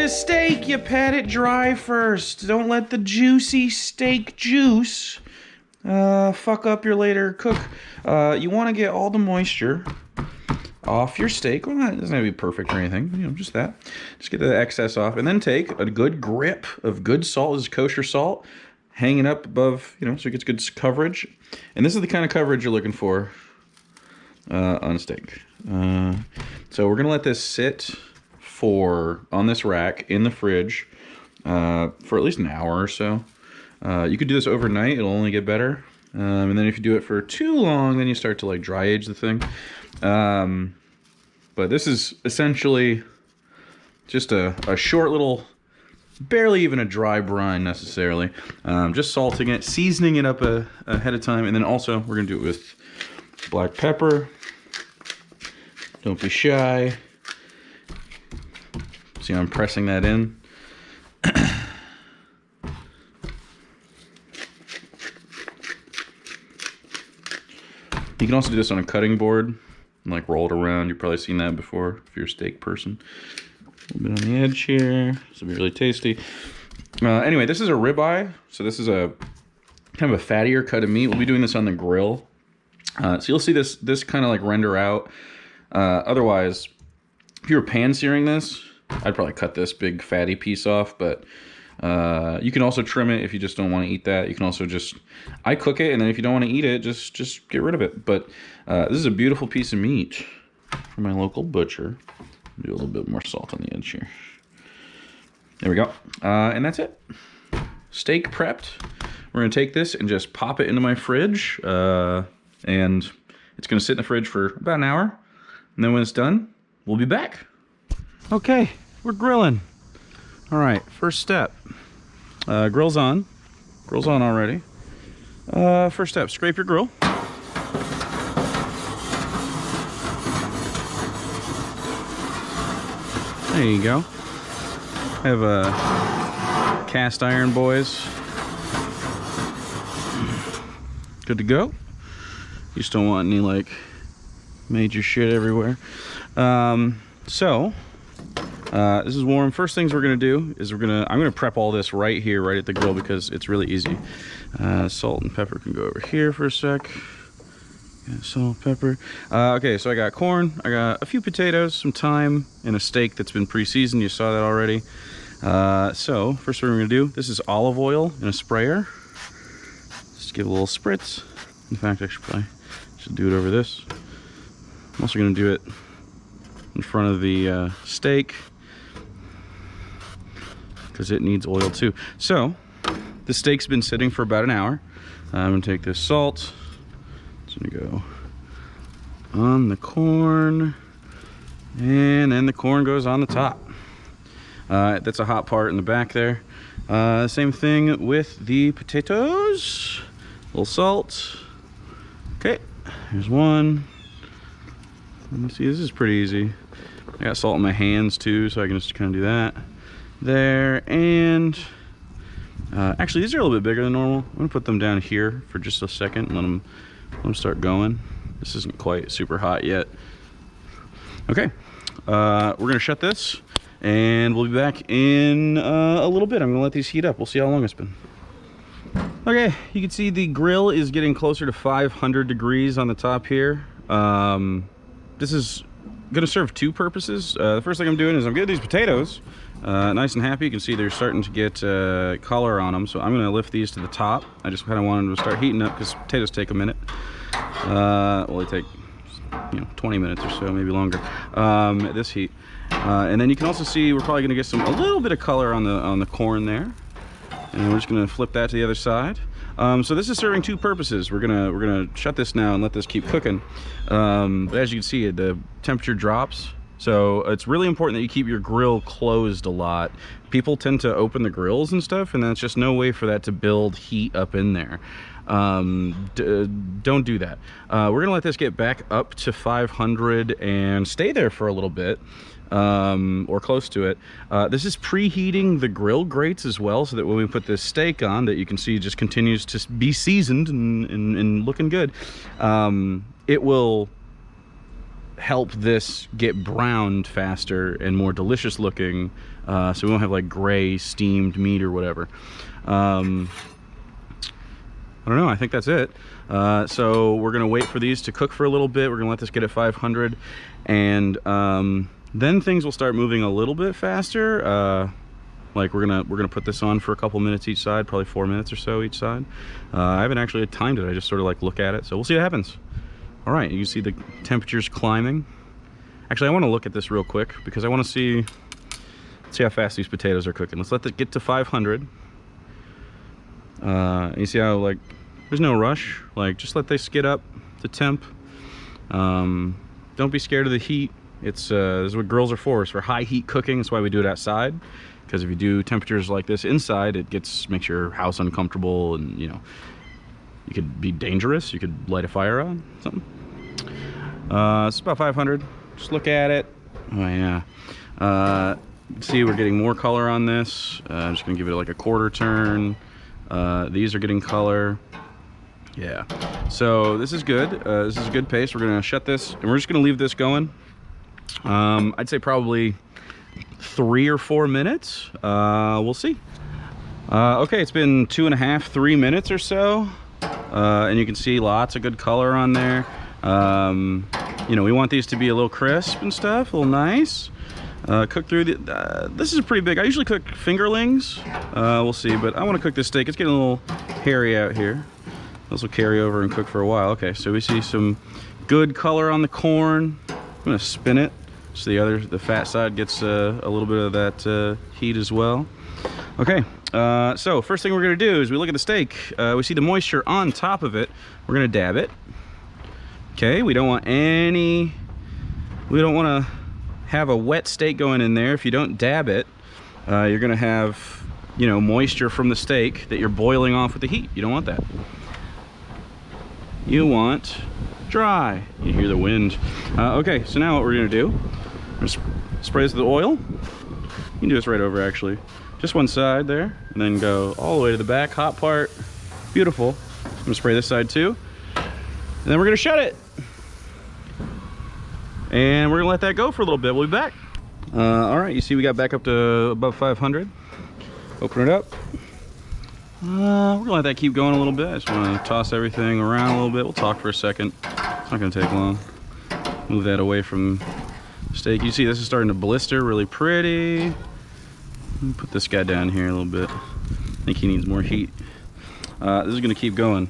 this steak, you pat it dry first. Don't let the juicy steak juice fuck up your later cook. You want to get all the moisture off your steak. Well, it doesn't have to be perfect or anything, you know, just that. Just get the excess off, and then take a good grip of good salt. This is kosher salt. Hang it up above, you know, so it gets good coverage. And this is the kind of coverage you're looking for on a steak. So we're gonna let this sit on this rack in the fridge for at least an hour or so. You could do this overnight, it'll only get better. And then if you do it for too long, then you start to like dry age the thing. But this is essentially just a short little, barely even a dry brine necessarily. Just salting it, seasoning it up ahead of time, and then also we're gonna do it with black pepper. Don't be shy. See how I'm pressing that in? You can also do this on a cutting board and like roll it around. You've probably seen that before if you're a steak person. A little bit on the edge here. This will be really tasty. Anyway, this is a ribeye. So this is a kind of a fattier cut of meat. We'll be doing this on the grill. So you'll see this kind of like render out. Otherwise, if you were pan searing this, I'd probably cut this big fatty piece off, but you can also trim it if you just don't want to eat that. You can also I cook it, and then if you don't want to eat it, just get rid of it. But this is a beautiful piece of meat from my local butcher. Do a little bit more salt on the edge here. There we go. And that's it. Steak prepped. We're gonna take this and just pop it into my fridge, and it's gonna sit in the fridge for about an hour. And then when it's done, we'll be back. Okay, we're grilling. All right, first step. Grill's on. Grill's on already. First step, scrape your grill. There you go. I have a cast iron, boys. Good to go. You just don't want any like major shit everywhere. This is warm. First things we're gonna do is I'm gonna prep all this right here, right at the grill, because it's really easy. Salt and pepper can go over here for a sec. Yeah, salt, pepper. Okay, so I got corn, I got a few potatoes, some thyme, and a steak that's been pre-seasoned. You saw that already. So first thing we're gonna do, this is olive oil in a sprayer. Just give it a little spritz. In fact, I should do it over this. I'm also gonna do it in front of the steak, because it needs oil too. So the steak's been sitting for about an hour. I'm gonna take this salt. It's gonna go on the corn, and then the corn goes on the top. That's a hot part in the back there. Same thing with the potatoes. A little salt. Okay, here's one. Let me see, this is pretty easy. I got salt in my hands too, so I can just kind of do that. There, and actually these are a little bit bigger than normal. I'm gonna put them down here for just a second and let them start going. This isn't quite super hot yet. Okay, we're gonna shut this, and we'll be back in a little bit. I'm gonna let these heat up. We'll see how long it's been. Okay, you can see the grill is getting closer to 500 degrees on the top here. This is gonna serve two purposes. The first thing I'm doing is I'm getting these potatoes nice and happy. You can see they're starting to get color on them, so I'm gonna lift these to the top. I just kind of wanted them to start heating up because potatoes take a minute. Well, they take 20 minutes or so, maybe longer at this heat. And then you can also see we're probably gonna get a little bit of color on the corn there, and we're just gonna flip that to the other side. So this is serving two purposes. We're gonna shut this now and let this keep cooking. But as you can see, the temperature drops. So it's really important that you keep your grill closed a lot. People tend to open the grills and stuff, and that's just no way for that to build heat up in there. Don't do that. We're gonna let this get back up to 500 and stay there for a little bit. Or close to it. This is preheating the grill grates as well, so that when we put this steak on, that you can see just continues to be seasoned and looking good. It will help this get browned faster and more delicious looking, so we won't have like gray steamed meat or whatever. I don't know, I think that's it. So we're gonna wait for these to cook for a little bit. We're gonna let this get at 500, and then things will start moving a little bit faster. Like we're gonna put this on for a couple minutes each side, probably 4 minutes or so each side. I haven't actually timed it. I just sort of like look at it, so we'll see what happens. All right, you see the temperatures climbing. Actually, I want to look at this real quick because I want to see how fast these potatoes are cooking. Let's let this get to 500. You see how like there's no rush. Like just let this get up to temp. Don't be scared of the heat. This is what grills are for. It's for high heat cooking. That's why we do it outside. Because if you do temperatures like this inside, it makes your house uncomfortable, and you know, you could be dangerous. You could light a fire on something. It's about 500. Just look at it. Oh yeah. See, we're getting more color on this. I'm just gonna give it like a quarter turn. These are getting color. Yeah. So this is good. This is a good pace. We're gonna shut this, and we're just gonna leave this going. I'd say probably 3 or 4 minutes. We'll see. Okay, it's been 2.5, 3 minutes or so, and you can see lots of good color on there. You know, we want these to be a little crisp and stuff, a little nice. Cook through the. This is pretty big. I usually cook fingerlings. We'll see, but I want to cook this steak. It's getting a little hairy out here. Those will carry over and cook for a while. Okay, so we see some good color on the corn. I'm gonna spin it so the fat side gets a little bit of that heat as well. Okay, so first thing we're gonna do is we look at the steak. We see the moisture on top of it. We're gonna dab it. Okay, we don't want to have a wet steak going in there. If you don't dab it, you're gonna have, you know, moisture from the steak that you're boiling off with the heat. You don't want that. You want dry. You hear the wind. Okay, so now what we're gonna do, we're gonna spray this with oil. You can do this right over, actually. Just one side there, and then go all the way to the back, hot part. Beautiful. I'm gonna spray this side too. And then we're gonna shut it. And we're gonna let that go for a little bit. We'll be back. All right, you see we got back up to above 500. Open it up. We're gonna let that keep going a little bit. I just wanna toss everything around a little bit. We'll talk for a second. It's not gonna take long. Move that away from the steak. You see this is starting to blister really pretty. Let me put this guy down here a little bit. I think he needs more heat. This is gonna keep going.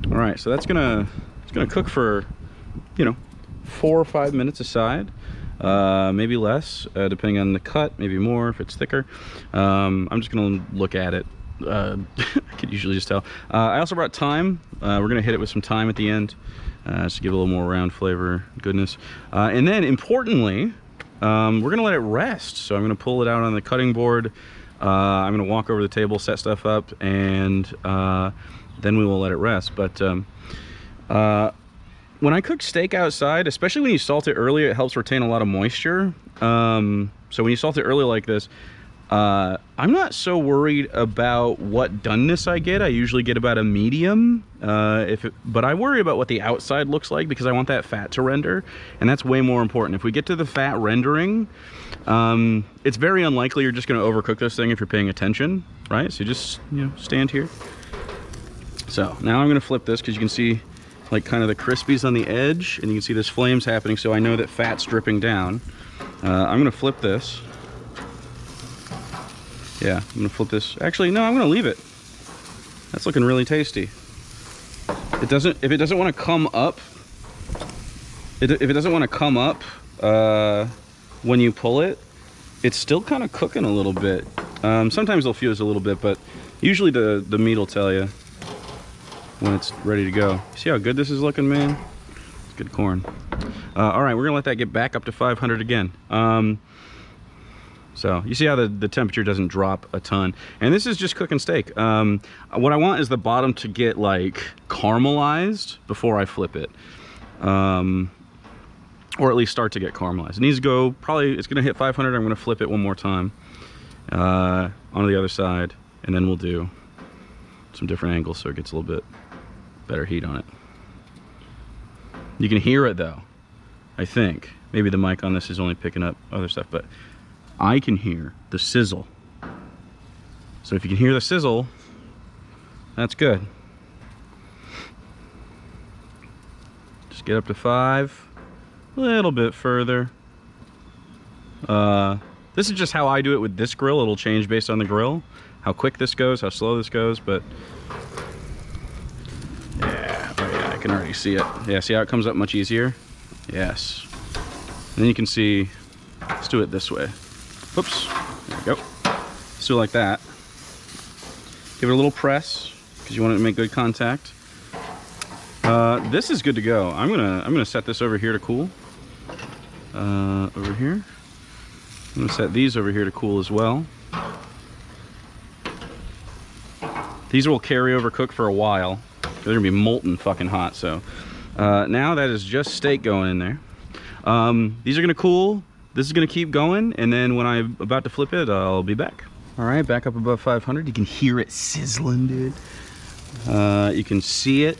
All right, so it's gonna cook for, you know, 4 or 5 minutes aside, maybe less, depending on the cut, maybe more if it's thicker. I'm just gonna look at it. I could usually just tell. I also brought thyme. We're gonna hit it with some thyme at the end, just to give it a little more round flavor goodness. And then importantly, we're gonna let it rest. So I'm gonna pull it out on the cutting board. I'm gonna walk over the table, set stuff up, and then we will let it rest. But when I cook steak outside, especially when you salt it early, it helps retain a lot of moisture. So when you salt it early like this, I'm not so worried about what doneness I get. I usually get about a medium, but I worry about what the outside looks like because I want that fat to render, and that's way more important. If we get to the fat rendering, it's very unlikely you're just going to overcook this thing if you're paying attention, right? So just, you know, stand here. So now I'm going to flip this because you can see like kind of the crispies on the edge, and you can see there's flames happening, so I know that fat's dripping down. I'm going to flip this. Yeah, I'm gonna flip this. Actually, no, I'm gonna leave it. That's looking really tasty. If it doesn't want to come up, when you pull it, it's still kind of cooking a little bit. Sometimes they'll fuse a little bit, but usually the meat will tell you when it's ready to go. See how good this is looking, man? It's good corn. All right, we're gonna let that get back up to 500 again. So you see how the temperature doesn't drop a ton, and this is just cooking steak. What I want is the bottom to get like caramelized before I flip it, or at least start to get caramelized. It needs to go, probably it's gonna hit 500. I'm gonna flip it one more time onto the other side, and then we'll do some different angles so it gets a little bit better heat on it. You can hear it though, I think. Maybe the mic on this is only picking up other stuff, but I can hear the sizzle. So if you can hear the sizzle, that's good. Just get up to 5, a little bit further. This is just how I do it with this grill. It'll change based on the grill, how quick this goes, how slow this goes, but yeah, oh yeah, I can already see it. Yeah, see how it comes up much easier? Yes. And then you can see, let's do it this way. Whoops, there we go. Let's do it like that. Give it a little press, because you want it to make good contact. This is good to go. I'm gonna set this over here to cool. Over here. I'm gonna set these over here to cool as well. These will carry over cook for a while. They're gonna be molten fucking hot. So now that is just steak going in there. These are gonna cool. This is gonna keep going, and then when I'm about to flip it, I'll be back. All right, back up above 500. You can hear it sizzling, dude. You can see it.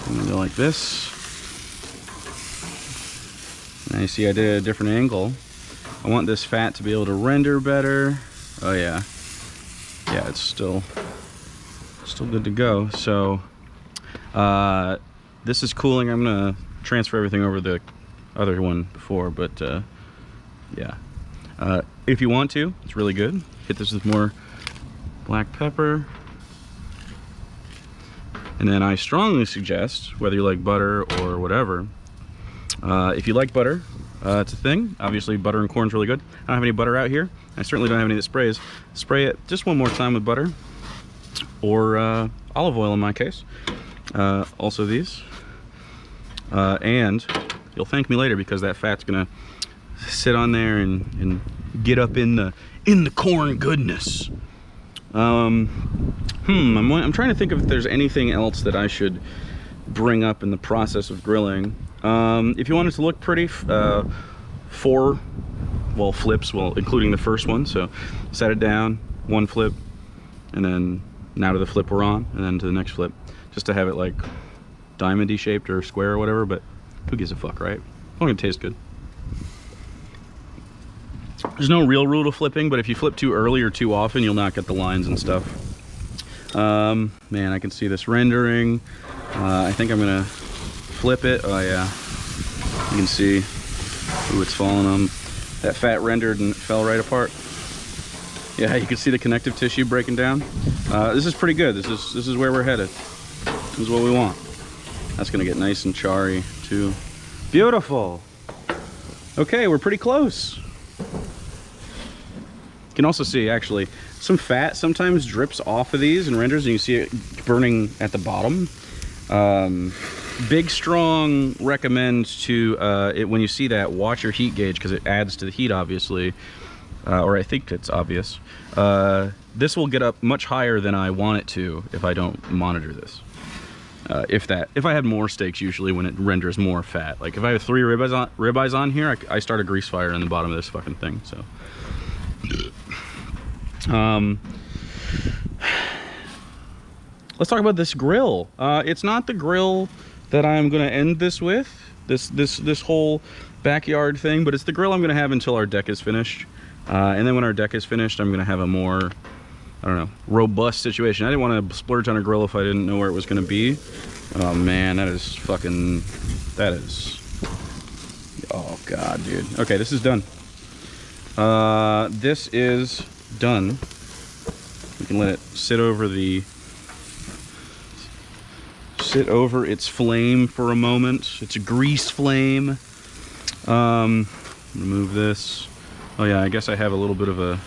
I'm gonna go like this. Now you see I did a different angle. I want this fat to be able to render better. Oh yeah. Yeah, it's still good to go. So this is cooling. I'm gonna transfer everything over the other one before, but yeah. If you want to, it's really good. Hit this with more black pepper. And then I strongly suggest, whether you like butter or whatever, if you like butter, it's a thing. Obviously, butter and corn's really good. I don't have any butter out here. I certainly don't have any that sprays. Spray it just one more time with butter, or olive oil in my case. Also these. And you'll thank me later, because that fat's gonna sit on there and get up in the corn goodness. I'm trying to think if there's anything else that I should bring up in the process of grilling. If you want it to look pretty, 4 flips, including the first one. So set it down, 1 flip, and then now to the flip we're on, and then to the next flip, just to have it like diamond-y shaped or square or whatever. But who gives a fuck, right? It's gonna taste good. There's no real rule to flipping, but if you flip too early or too often, you'll not get the lines and stuff. Man, I can see this rendering. I think I'm gonna flip it. Oh yeah, you can see, ooh, it's falling on. That fat rendered and it fell right apart. Yeah, you can see the connective tissue breaking down. This is pretty good. This is where we're headed. This is what we want. That's gonna get nice and charry too. Beautiful. Okay, we're pretty close. You can also see, actually, some fat sometimes drips off of these and renders, and you see it burning at the bottom. Big Strong recommends to, when you see that, watch your heat gauge, because it adds to the heat, obviously. Or I think it's obvious. This will get up much higher than I want it to if I don't monitor this. If I had more steaks, usually when it renders more fat. Like if I have 3 ribeyes on here, I start a grease fire in the bottom of this fucking thing. So, let's talk about this grill. It's not the grill that I'm gonna end this with, this whole backyard thing, but it's the grill I'm gonna have until our deck is finished. And then when our deck is finished, I'm gonna have a more, I don't know, robust situation. I didn't want to splurge on a grill if I didn't know where it was gonna be. Oh man, that is, oh god, dude. Okay, this is done. This is done. We can let it sit over its flame for a moment. It's a grease flame. Remove this. Oh yeah, I guess I have a little bit of a,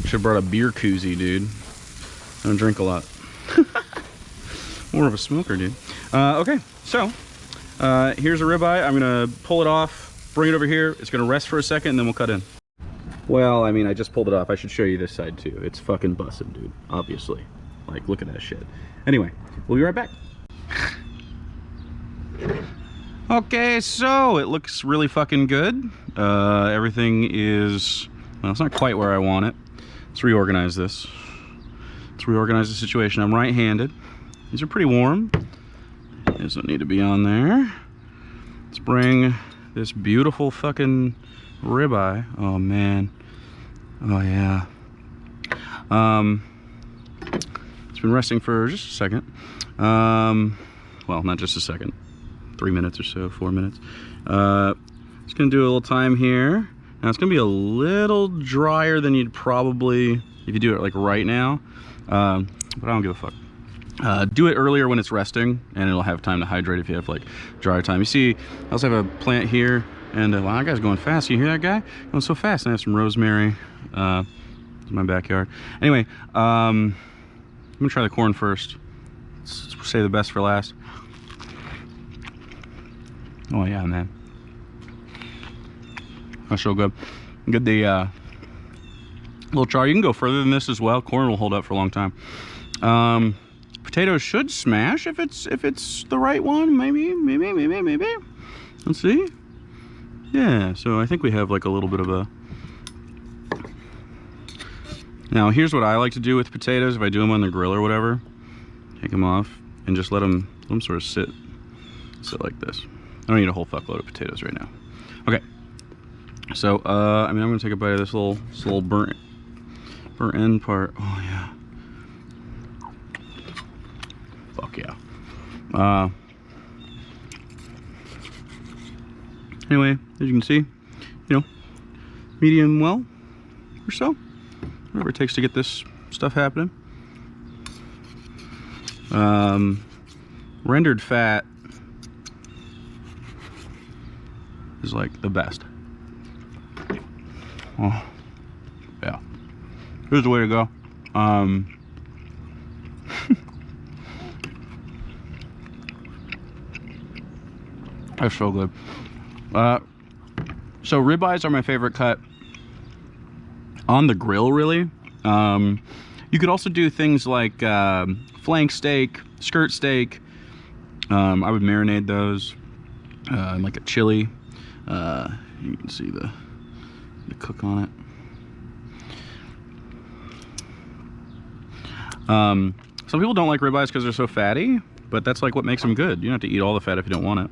should have brought a beer koozie, dude. I don't drink a lot. More of a smoker, dude. Okay, so here's a ribeye. I'm gonna pull it off, bring it over here. It's gonna rest for a second, and then we'll cut in. Well, I mean, I just pulled it off. I should show you this side too. It's fucking busted, dude. Obviously, like, look at that shit. Anyway, we'll be right back. Okay, so it looks really fucking good. Everything is, well, it's not quite where I want it. Let's reorganize this. Let's reorganize the situation. I'm right-handed. These are pretty warm. This don't need to be on there. Let's bring this beautiful fucking ribeye. Oh man. Oh yeah. It's been resting for just a second. Well, not just a second. 3 minutes or so, 4 minutes. Just gonna do a little time here. Now it's gonna be a little drier than you'd probably, if you do it like right now. But I don't give a fuck. Do it earlier when it's resting, and it'll have time to hydrate if you have like drier time. You see, I also have a plant here, and wow, that guy's going fast. You hear that guy? Going so fast. And I have some rosemary in my backyard. Anyway, I'm gonna try the corn first. Let's say the best for last. Oh yeah, man. That's so good. Get the little char. You can go further than this as well. Corn will hold up for a long time. Potatoes should smash if it's the right one. Maybe. Let's see. Yeah, so I think we have like a little bit of a... Now here's what I like to do with potatoes. If I do them on the grill or whatever, take them off and just let them sort of sit like this. I don't need a whole fuckload of potatoes right now. Okay. So I mean, I'm gonna take a bite of this little burnt end part. Oh yeah. Fuck yeah. Anyway, as you can see, medium well or so. Whatever it takes to get this stuff happening. Rendered fat is like the best. Oh, yeah. Here's the way to go. That's so good. So ribeyes are my favorite cut on the grill, really. You could also do things like flank steak, skirt steak. I would marinate those in like a chili. You can see the cook on it. Some people don't like ribeyes because they're so fatty, but that's like what makes them good. You don't have to eat all the fat if you don't want it.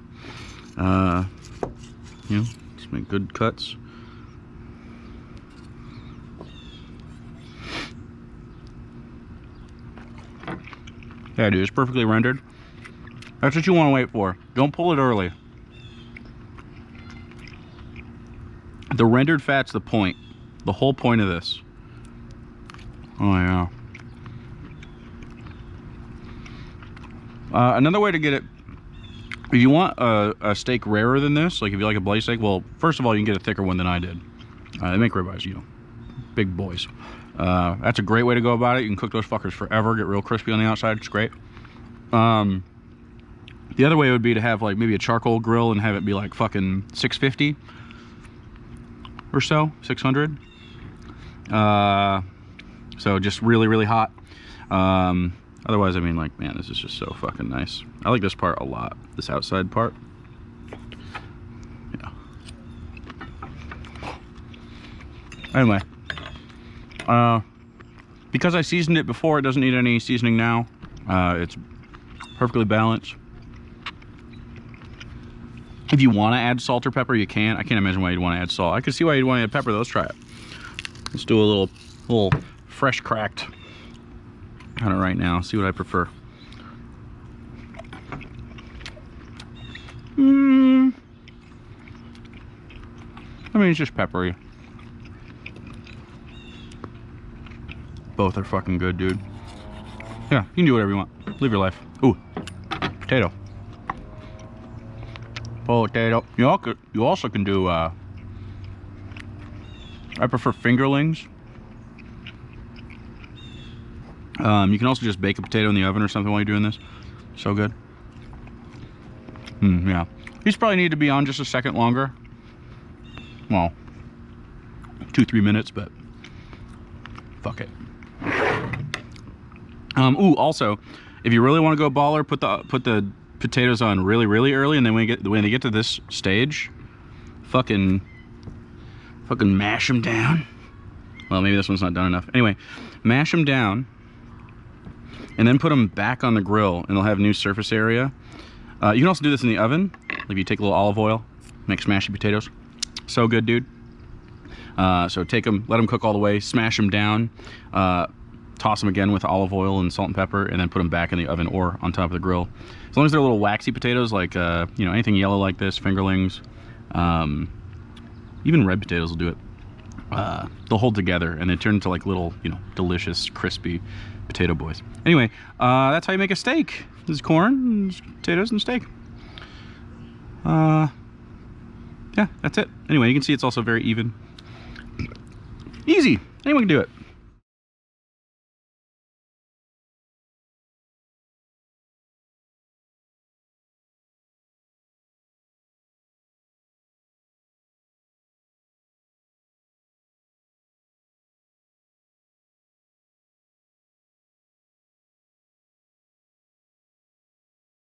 Just make good cuts. Yeah, dude, it's perfectly rendered. That's what you want to wait for. Don't pull it early. The rendered fat's the point. The whole point of this. Oh, yeah. Another way to get it, if you want a steak rarer than this, like if you like a blaze steak, well, first of all, you can get a thicker one than I did. They make ribeyes, big boys. That's a great way to go about it. You can cook those fuckers forever, get real crispy on the outside. It's great. The other way would be to have like maybe a charcoal grill and have it be like fucking 650 or so, 600. So just really, really hot. Otherwise, I mean, like, man, this is just so fucking nice. I like this part a lot, this outside part. Yeah. Anyway, because I seasoned it before, it doesn't need any seasoning now. It's perfectly balanced. If you want to add salt or pepper, you can. I can't imagine why you'd want to add salt. I can see why you'd want to add pepper, though. Let's try it. Let's do a little fresh cracked on it right now. See what I prefer. I mean, it's just peppery. Both are fucking good, dude. Yeah, you can do whatever you want. Live your life. Ooh, potato. Potato. You also can do, I prefer fingerlings. You can also just bake a potato in the oven or something while you're doing this. So good. Yeah. These probably need to be on just a second longer. Well, 2-3 minutes, but fuck it. Ooh, also, if you really want to go baller, put the potatoes on really, really early, and then when they get to this stage, fucking mash them down. Well, maybe this one's not done enough. Anyway, mash them down, and then put them back on the grill, and they'll have new surface area. You can also do this in the oven. Like you take a little olive oil, make smashy potatoes. So good, dude. So take them, let them cook all the way, smash them down, toss them again with olive oil and salt and pepper, and then put them back in the oven or on top of the grill. As long as they're little waxy potatoes, like you know, anything yellow like this, fingerlings, even red potatoes will do it. They'll hold together and they turn into like little, you know, delicious, crispy potato boys. Anyway, that's how you make a steak. This is corn, potatoes, and steak. Yeah, that's it. Anyway, you can see it's also very even. Easy. Anyone can do it.